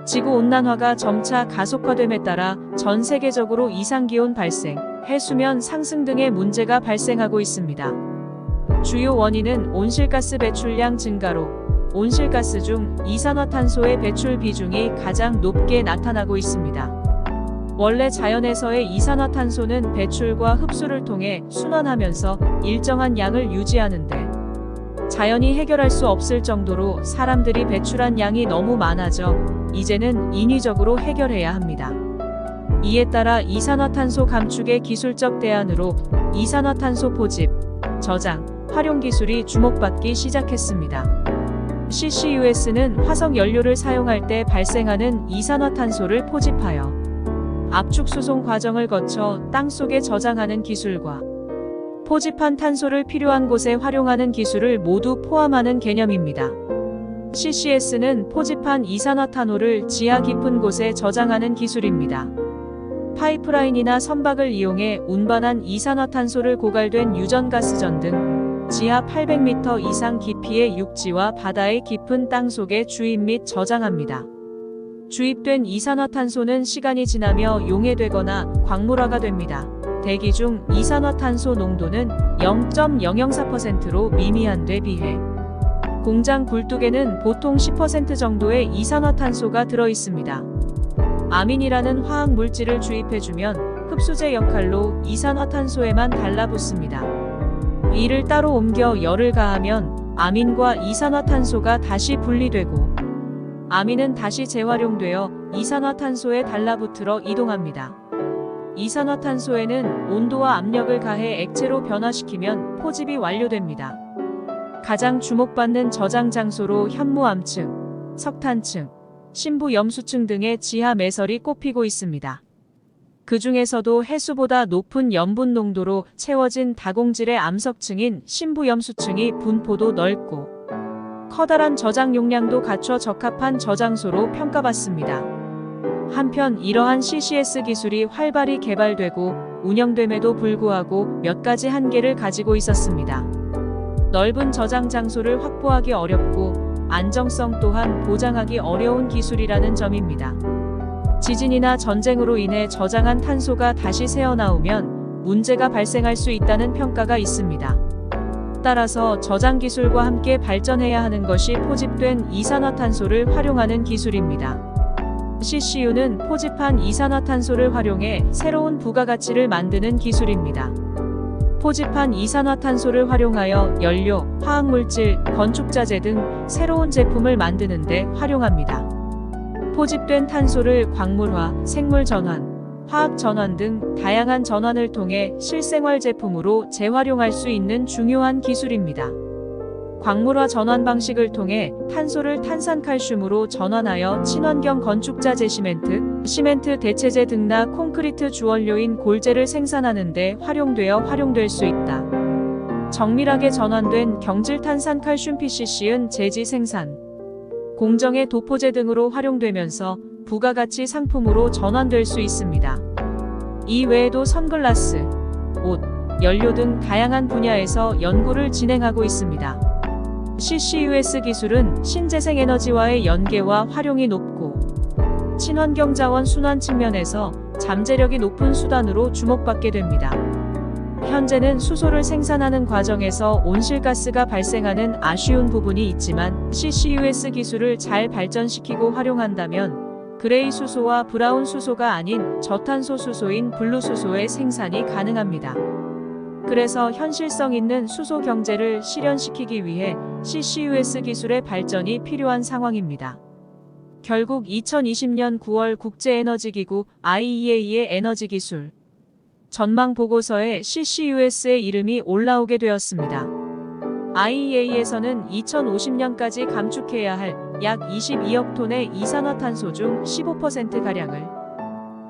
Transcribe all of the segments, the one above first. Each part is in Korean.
지구온난화가 점차 가속화됨에 따라 전 세계적으로 이상기온 발생, 해수면 상승 등의 문제가 발생하고 있습니다. 주요 원인은 온실가스 배출량 증가로 온실가스 중 이산화탄소의 배출 비중이 가장 높게 나타나고 있습니다. 원래 자연에서의 이산화탄소는 배출과 흡수를 통해 순환하면서 일정한 양을 유지하는데 자연이 해결할 수 없을 정도로 사람들이 배출한 양이 너무 많아져 이제는 인위적으로 해결해야 합니다. 이에 따라 이산화탄소 감축의 기술적 대안으로 이산화탄소 포집, 저장, 활용 기술이 주목받기 시작했습니다. CCUS는 화석 연료를 사용할 때 발생하는 이산화탄소를 포집하여 압축 수송 과정을 거쳐 땅속에 저장하는 기술과 포집한 탄소를 필요한 곳에 활용하는 기술을 모두 포함하는 개념입니다. CCS는 포집한 이산화탄소를 지하 깊은 곳에 저장하는 기술입니다. 파이프라인이나 선박을 이용해 운반한 이산화탄소를 고갈된 유전가스전 등 지하 800m 이상 깊이의 육지와 바다의 깊은 땅 속에 주입 및 저장합니다. 주입된 이산화탄소는 시간이 지나며 용해되거나 광물화가 됩니다. 대기 중 이산화탄소 농도는 0.004%로 미미한 데 비해 공장 굴뚝에는 보통 10% 정도의 이산화탄소가 들어 있습니다. 아민이라는 화학 물질을 주입해주면 흡수제 역할로 이산화탄소에만 달라붙습니다. 이를 따로 옮겨 열을 가하면 아민과 이산화탄소가 다시 분리되고 아민은 다시 재활용되어 이산화탄소에 달라붙으러 이동합니다. 이산화탄소에는 온도와 압력을 가해 액체로 변화시키면 포집이 완료됩니다. 가장 주목받는 저장 장소로 현무암층, 석탄층, 신부염수층 등의 지하 매설이 꼽히고 있습니다. 그 중에서도 해수보다 높은 염분 농도로 채워진 다공질의 암석층인 신부염수층이 분포도 넓고 커다란 저장 용량도 갖춰 적합한 저장소로 평가받습니다. 한편 이러한 CCS 기술이 활발히 개발되고 운영됨에도 불구하고 몇 가지 한계를 가지고 있었습니다. 넓은 저장 장소를 확보하기 어렵고 안정성 또한 보장하기 어려운 기술이라는 점입니다. 지진이나 전쟁으로 인해 저장한 탄소가 다시 새어나오면 문제가 발생할 수 있다는 평가가 있습니다. 따라서 저장 기술과 함께 발전해야 하는 것이 포집된 이산화탄소를 활용하는 기술입니다. CCU는 포집한 이산화탄소를 활용해 새로운 부가가치를 만드는 기술입니다. 포집한 이산화탄소를 활용하여 연료, 화학물질, 건축자재 등 새로운 제품을 만드는 데 활용합니다. 포집된 탄소를 광물화, 생물 전환, 화학 전환 등 다양한 전환을 통해 실생활 제품으로 재활용할 수 있는 중요한 기술입니다. 광물화 전환 방식을 통해 탄소를 탄산칼슘으로 전환하여 친환경 건축자재 시멘트 대체재 등나 콘크리트 주원료인 골재를 생산하는 데 활용될 수 있다. 정밀하게 전환된 경질탄산칼슘 PCC은 제지 생산, 공정의 도포제 등으로 활용되면서 부가가치 상품으로 전환될 수 있습니다. 이 외에도 선글라스, 옷, 연료 등 다양한 분야에서 연구를 진행하고 있습니다. CCUS 기술은 신재생에너지와의 연계와 활용이 높고 친환경 자원 순환 측면에서 잠재력이 높은 수단으로 주목받게 됩니다. 현재는 수소를 생산하는 과정에서 온실가스가 발생하는 아쉬운 부분이 있지만 CCUS 기술을 잘 발전시키고 활용한다면 그레이 수소와 브라운 수소가 아닌 저탄소 수소인 블루 수소의 생산이 가능합니다. 그래서 현실성 있는 수소 경제를 실현시키기 위해 CCUS 기술의 발전이 필요한 상황입니다. 결국 2020년 9월 국제에너지기구 IEA의 에너지 기술 전망 보고서에 CCUS의 이름이 올라오게 되었습니다. IEA에서는 2050년까지 감축해야 할 약 22억 톤의 이산화탄소 중 15%가량을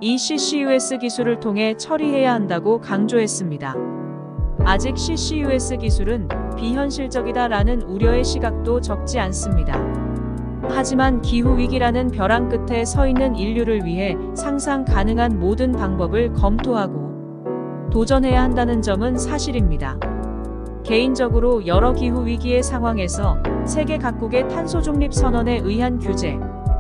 이 CCUS 기술을 통해 처리해야 한다고 강조했습니다. 아직 CCUS 기술은 비현실적이다라는 우려의 시각도 적지 않습니다. 하지만 기후위기라는 벼랑 끝에 서 있는 인류를 위해 상상 가능한 모든 방법을 검토하고 도전해야 한다는 점은 사실입니다. 개인적으로 여러 기후위기의 상황에서 세계 각국의 탄소 중립 선언에 의한 규제,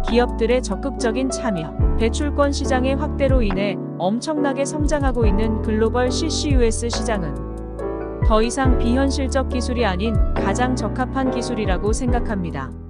기업들의 적극적인 참여, 배출권 시장의 확대로 인해 엄청나게 성장하고 있는 글로벌 CCUS 시장은 더 이상 비현실적 기술이 아닌 가장 적합한 기술이라고 생각합니다.